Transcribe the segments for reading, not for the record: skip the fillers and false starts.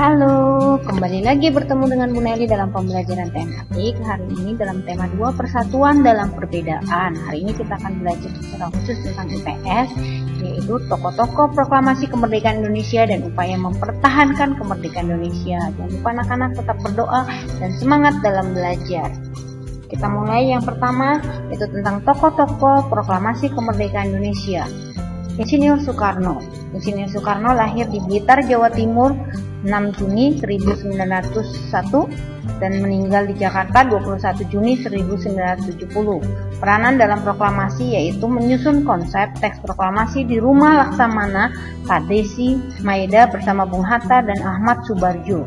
Halo, kembali lagi bertemu dengan Bu Nelly dalam pembelajaran tematik. Hari ini dalam tema 2 persatuan dalam perbedaan. Hari ini kita akan belajar secara khusus tentang IPS, yaitu tokoh-tokoh proklamasi kemerdekaan Indonesia dan upaya mempertahankan kemerdekaan Indonesia. Jangan lupa anak-anak tetap berdoa dan semangat dalam belajar. Kita mulai yang pertama, yaitu tentang tokoh-tokoh proklamasi kemerdekaan Indonesia. Insinyur Soekarno. Insinyur Soekarno lahir di Blitar, Jawa Timur 6 Juni 1901 dan meninggal di Jakarta 21 Juni 1970. Peranan dalam proklamasi yaitu menyusun konsep teks proklamasi di rumah Laksamana Tadesi Maeda bersama Bung Hatta dan Ahmad Subarjo.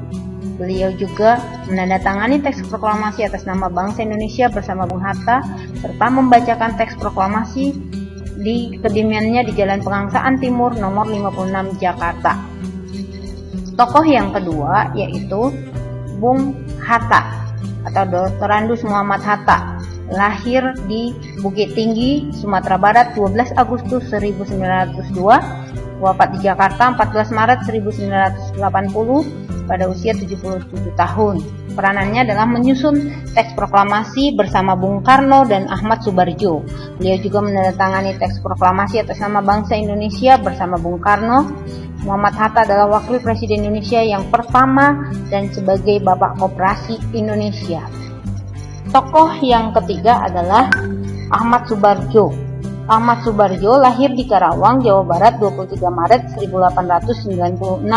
Beliau juga menandatangani teks proklamasi atas nama bangsa Indonesia bersama Bung Hatta serta membacakan teks proklamasi di kediamannya di Jalan Pegangsaan Timur nomor 56 Jakarta. Tokoh yang kedua yaitu Bung Hatta atau Dr. Andus Muhammad Hatta, lahir di Bukit Tinggi, Sumatera Barat 12 Agustus 1902, wafat di Jakarta 14 Maret 1980 pada usia 77 tahun. Peranannya adalah menyusun teks proklamasi bersama Bung Karno dan Ahmad Subarjo. Beliau juga menandatangani teks proklamasi atas nama bangsa Indonesia bersama Bung Karno. Muhammad Hatta adalah wakil presiden Indonesia yang pertama dan sebagai Bapak Koperasi Indonesia. Tokoh yang ketiga adalah Ahmad Subarjo. Ahmad Subarjo lahir di Karawang, Jawa Barat 23 Maret 1896.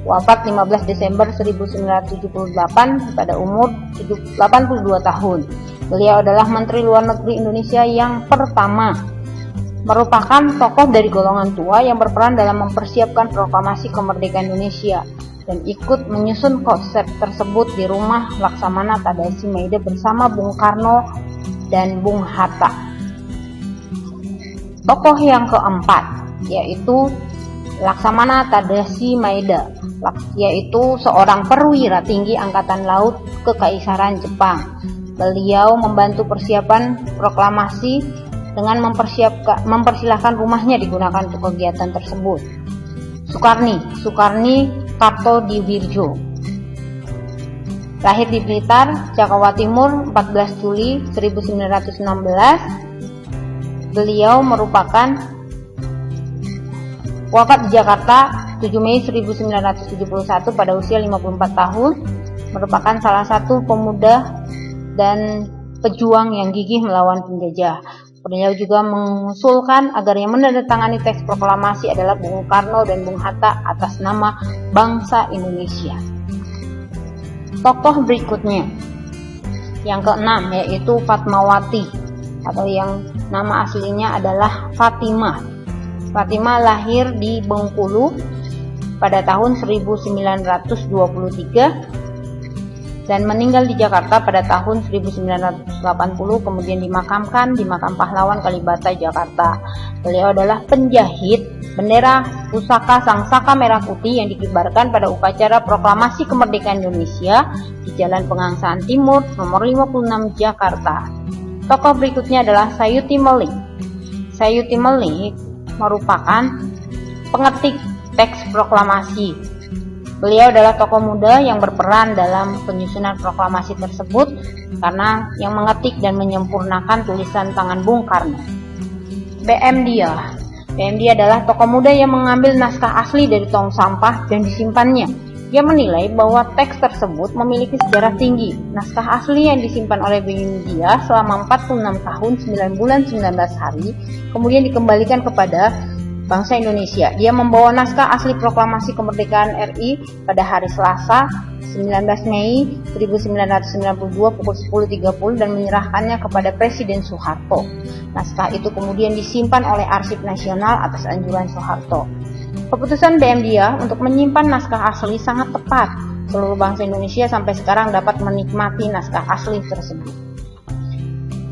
Wafat 15 Desember 1978 pada umur 82 tahun. Beliau adalah Menteri Luar Negeri Indonesia yang pertama. Merupakan tokoh dari golongan tua yang berperan dalam mempersiapkan proklamasi kemerdekaan Indonesia dan ikut menyusun konsep tersebut di rumah Laksamana Tadesi Maeda bersama Bung Karno dan Bung Hatta. Tokoh yang keempat yaitu Laksamana Tadesi Maeda, yaitu seorang perwira tinggi Angkatan Laut Kekaisaran Jepang. Beliau membantu persiapan proklamasi dengan mempersilahkan rumahnya digunakan untuk kegiatan tersebut. Sukarni Kartodiwirjo, lahir di Blitar, Jawa Timur 14 Juli 1916. Beliau merupakan wafat di Jakarta 7 Mei 1971 pada usia 54 tahun, merupakan salah satu pemuda dan pejuang yang gigih melawan penjajah. Beliau juga mengusulkan agar yang menandatangani teks proklamasi adalah Bung Karno dan Bung Hatta atas nama bangsa Indonesia. Tokoh berikutnya yang keenam yaitu Fatmawati atau yang nama aslinya adalah Fatimah. Fatimah lahir di Bengkulu pada tahun 1923 dan meninggal di Jakarta pada tahun 1980, kemudian dimakamkan di Makam Pahlawan Kalibata, Jakarta. Beliau adalah penjahit bendera pusaka Sang Saka Merah Putih yang dikibarkan pada upacara proklamasi kemerdekaan Indonesia di Jalan Pegangsaan Timur nomor 56 Jakarta. Tokoh berikutnya adalah Sayuti Melik. Sayuti Melik merupakan pengetik teks proklamasi. Beliau adalah tokoh muda yang berperan dalam penyusunan proklamasi tersebut karena yang mengetik dan menyempurnakan tulisan tangan Bung Karno. B.M. Dia adalah tokoh muda yang mengambil naskah asli dari tong sampah dan disimpannya. Dia menilai bahwa teks tersebut memiliki sejarah tinggi. Naskah asli yang disimpan oleh B.M. Dia selama 46 tahun, 9 bulan, 19 hari, kemudian dikembalikan kepada bangsa Indonesia. Dia membawa naskah asli proklamasi kemerdekaan RI pada hari Selasa 19 Mei 1992 pukul 10.30 dan menyerahkannya kepada Presiden Soeharto. Naskah itu kemudian disimpan oleh Arsip Nasional atas anjuran Soeharto. Keputusan B.M. Dia untuk menyimpan naskah asli sangat tepat. Seluruh bangsa Indonesia sampai sekarang dapat menikmati naskah asli tersebut.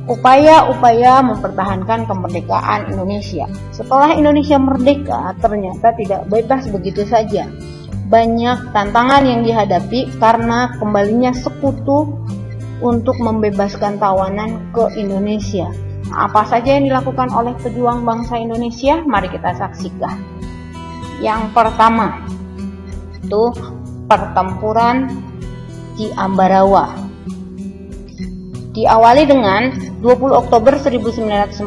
Upaya-upaya mempertahankan kemerdekaan Indonesia. Setelah Indonesia merdeka, ternyata tidak bebas begitu saja. Banyak tantangan yang dihadapi karena kembalinya sekutu untuk membebaskan tawanan ke Indonesia. Apa saja yang dilakukan oleh pejuang bangsa Indonesia? Mari kita saksikan. Yang pertama, itu pertempuran di Ambarawa. Diawali dengan 20 Oktober 1945,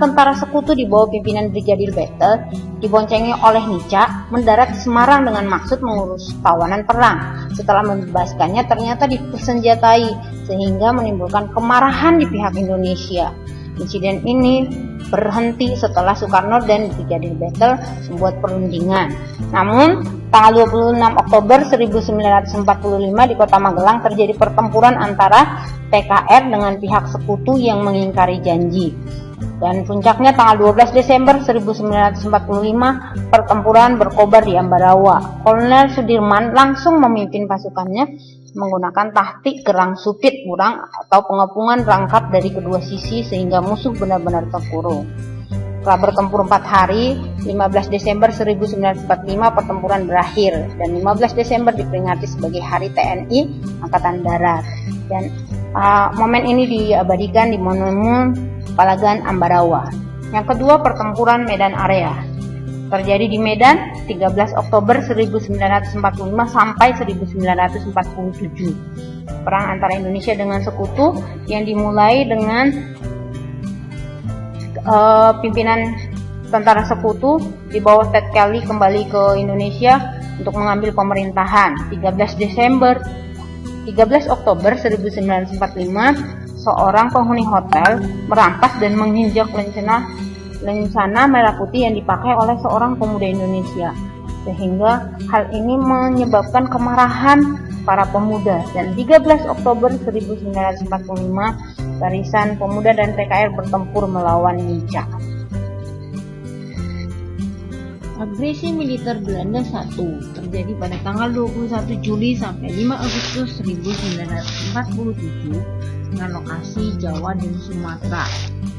tentara sekutu di bawah pimpinan Brigadir Battle diboncengi oleh Nica mendarat di Semarang dengan maksud mengurus tawanan perang. Setelah membebaskannya ternyata dipersenjatai sehingga menimbulkan kemarahan di pihak Indonesia. Insiden ini berhenti setelah Soekarno dan Brigadir Battle membuat perundingan. Namun, tanggal 26 Oktober 1945 di Kota Magelang terjadi pertempuran antara PKR dengan pihak sekutu yang mengingkari janji. Dan puncaknya tanggal 12 Desember 1945 pertempuran berkobar di Ambarawa. Kolonel Sudirman langsung memimpin pasukannya menggunakan taktik gerang supit kurang atau pengepungan rangkap dari kedua sisi sehingga musuh benar-benar terkurung. Setelah bertempur 4 hari, 15 Desember 1945 pertempuran berakhir dan 15 Desember diperingati sebagai Hari TNI Angkatan Darat. Dan momen ini diabadikan di Monumen Palagan Ambarawa. Yang kedua, pertempuran Medan Area. Terjadi di Medan 13 Oktober 1945 sampai 1947. Perang antara Indonesia dengan sekutu yang dimulai dengan pimpinan tentara sekutu di bawah Ted Kelly kembali ke Indonesia untuk mengambil pemerintahan. 13 Oktober 1945, seorang penghuni hotel merampas dan menginjak lencana merah putih yang dipakai oleh seorang pemuda Indonesia, sehingga hal ini menyebabkan kemarahan para pemuda. Dan 13 Oktober 1945, barisan pemuda dan PKR bertempur melawan Nica. Agresi militer Belanda 1 terjadi pada tanggal 21 Juli sampai 5 Agustus 1947 dengan lokasi Jawa dan Sumatera.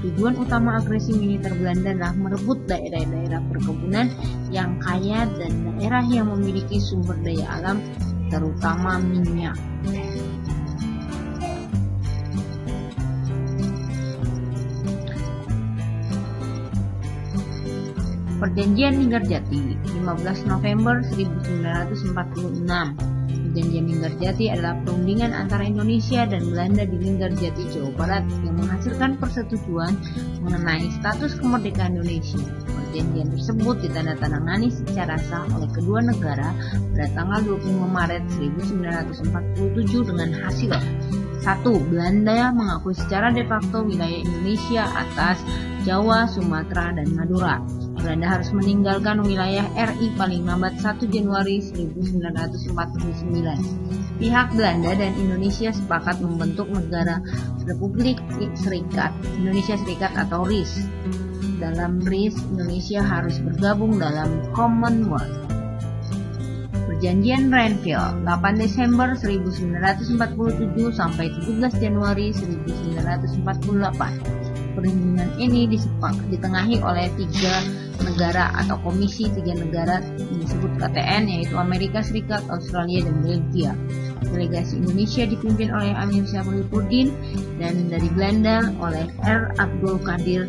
Tujuan utama agresi militer Belanda adalah merebut daerah-daerah perkebunan yang kaya dan daerah yang memiliki sumber daya alam, terutama minyak. Perjanjian Linggarjati, 15 November 1946. Perjanjian Linggarjati adalah perundingan antara Indonesia dan Belanda di Linggarjati, Jawa Barat yang menghasilkan persetujuan mengenai status kemerdekaan Indonesia. Perjanjian tersebut ditandatangani secara sah oleh kedua negara pada tanggal 25 Maret 1947 dengan hasil 1. Belanda mengakui secara de facto wilayah Indonesia atas Jawa, Sumatera, dan Madura. Belanda harus meninggalkan wilayah RI paling lambat 1 Januari 1949. Pihak Belanda dan Indonesia sepakat membentuk negara Republik Serikat Indonesia Serikat atau RIS. Dalam RIS, Indonesia harus bergabung dalam Commonwealth. Perjanjian Renville, 8 Desember 1947 sampai 17 Januari 1948. Perundingan ini ditengahi oleh 3 negara atau komisi 3 negara yang disebut KTN, yaitu Amerika Serikat, Australia, dan Belgia. Delegasi Indonesia dipimpin oleh Amir Syafruddin dan dari Belanda oleh R. Abdul Qadir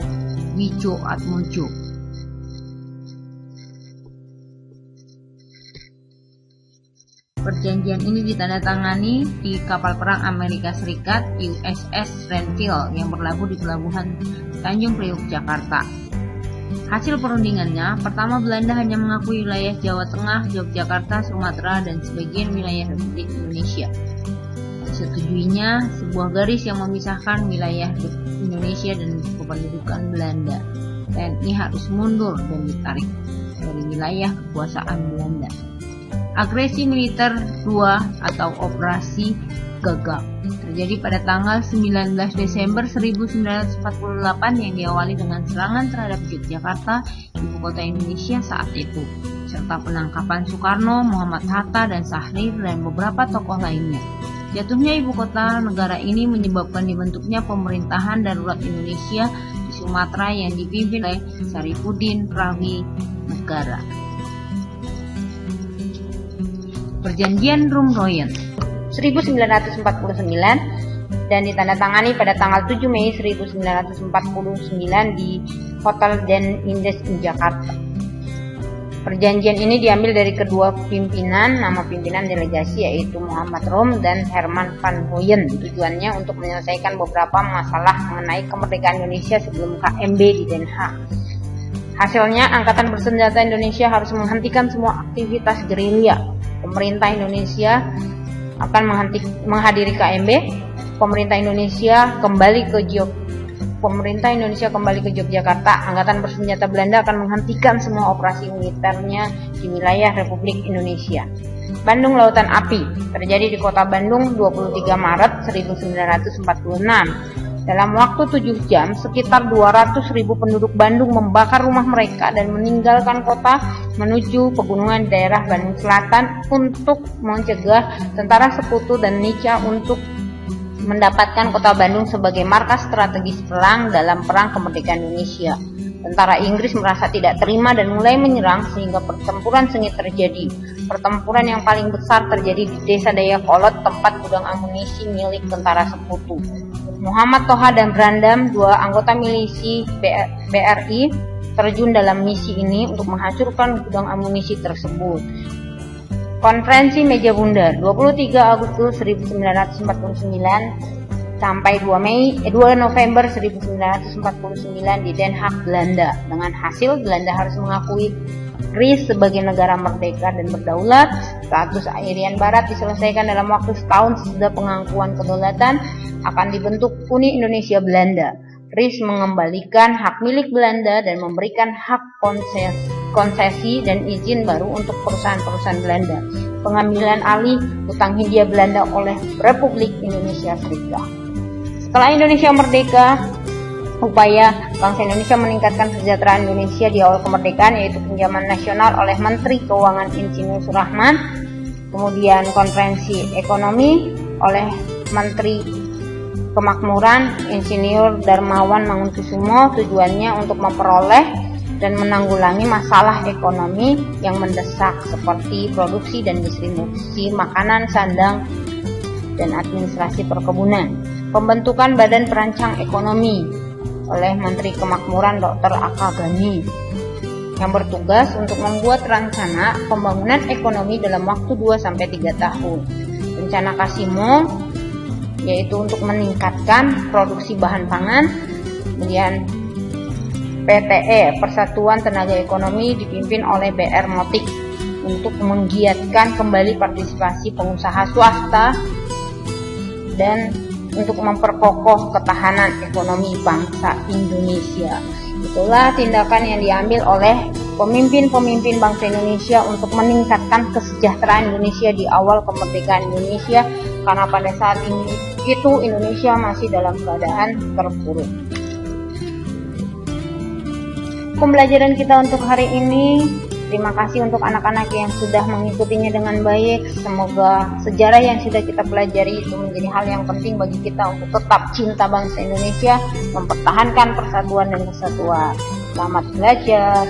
Wijodatmojo. Perjanjian ini ditandatangani di kapal perang Amerika Serikat USS Renville yang berlabuh di pelabuhan Tanjung Priok, Jakarta. Hasil perundingannya, pertama Belanda hanya mengakui wilayah Jawa Tengah, Yogyakarta, Sumatera, dan sebagian wilayah Republik Indonesia. Disetujuinya sebuah garis yang memisahkan wilayah Indonesia dan kependudukan Belanda. TNI harus mundur dan ditarik dari wilayah kekuasaan Belanda. Agresi militer 2 atau Operasi Gagak terjadi pada tanggal 19 Desember 1948 yang diawali dengan serangan terhadap Yogyakarta, ibu kota Indonesia saat itu, serta penangkapan Soekarno, Muhammad Hatta, dan Sahrir dan beberapa tokoh lainnya. Jatuhnya ibu kota negara ini menyebabkan dibentuknya pemerintahan darurat Indonesia di Sumatera yang dipimpin oleh Sarifuddin Prawi Negara. Perjanjian Rumroyen 1949 dan ditandatangani pada tanggal 7 Mei 1949 di Hotel Den Indes di Jakarta. Perjanjian ini diambil dari kedua pimpinan, nama pimpinan delegasi yaitu Muhammad Rom dan Herman van Hoyen. Tujuannya untuk menyelesaikan beberapa masalah mengenai kemerdekaan Indonesia sebelum KMB di Den Haag. Hasilnya, Angkatan Bersenjata Indonesia harus menghentikan semua aktivitas gerilya. Pemerintah Indonesia akan menghadiri KMB. Pemerintah Indonesia kembali ke Yogyakarta. Angkatan Bersenjata Belanda akan menghentikan semua operasi militernya di wilayah Republik Indonesia. Bandung Lautan Api terjadi di kota Bandung 23 Maret 1946. Dalam waktu 7 jam, sekitar 200.000 penduduk Bandung membakar rumah mereka dan meninggalkan kota menuju pegunungan daerah Bandung Selatan untuk mencegah tentara Sekutu dan Nica untuk mendapatkan kota Bandung sebagai markas strategis perang dalam Perang Kemerdekaan Indonesia. Tentara Inggris merasa tidak terima dan mulai menyerang sehingga pertempuran sengit terjadi. Pertempuran yang paling besar terjadi di Desa Dayakolot, tempat gudang amunisi milik tentara Sekutu. Muhammad Toha dan Brandam, 2 anggota milisi BRI, terjun dalam misi ini untuk menghancurkan gudang amunisi tersebut. Konferensi Meja Bundar 23 Agustus 1949 sampai 2 November 1949 di Den Haag, Belanda. Dengan hasil, Belanda harus mengakui Greece sebagai negara merdeka dan berdaulat. Status Irian Barat diselesaikan dalam waktu setahun sesudah pengakuan kedaulatan. Akan dibentuk Uni Indonesia Belanda. Greece mengembalikan hak milik Belanda dan memberikan hak konsesi dan izin baru untuk perusahaan-perusahaan Belanda. Pengambilan alih hutang Hindia Belanda oleh Republik Indonesia Serikat. Setelah Indonesia merdeka, upaya bangsa Indonesia meningkatkan kesejahteraan Indonesia di awal kemerdekaan yaitu pinjaman nasional oleh Menteri Keuangan Insinyur Surahman, kemudian konferensi ekonomi oleh Menteri Kemakmuran Insinyur Darmawan Mangunkusumo, tujuannya untuk memperoleh dan menanggulangi masalah ekonomi yang mendesak seperti produksi dan distribusi makanan, sandang, dan administrasi perkebunan. Pembentukan Badan Perancang Ekonomi oleh Menteri Kemakmuran Dr. Aka Gani yang bertugas untuk membuat rencana pembangunan ekonomi dalam waktu 2-3 tahun. Rencana Kasimo yaitu untuk meningkatkan produksi bahan pangan. Kemudian PTE, Persatuan Tenaga Ekonomi, dipimpin oleh BR Motik untuk menggiatkan kembali partisipasi pengusaha swasta dan untuk memperkokoh ketahanan ekonomi bangsa Indonesia. Itulah tindakan yang diambil oleh pemimpin-pemimpin bangsa Indonesia untuk meningkatkan kesejahteraan Indonesia di awal kemerdekaan Indonesia, karena pada saat itu Indonesia masih dalam keadaan terpuruk. Pembelajaran kita untuk hari ini, terima kasih untuk anak-anak yang sudah mengikutinya dengan baik. Semoga sejarah yang sudah kita pelajari itu menjadi hal yang penting bagi kita untuk tetap cinta bangsa Indonesia, mempertahankan persatuan dan kesatuan. Selamat belajar.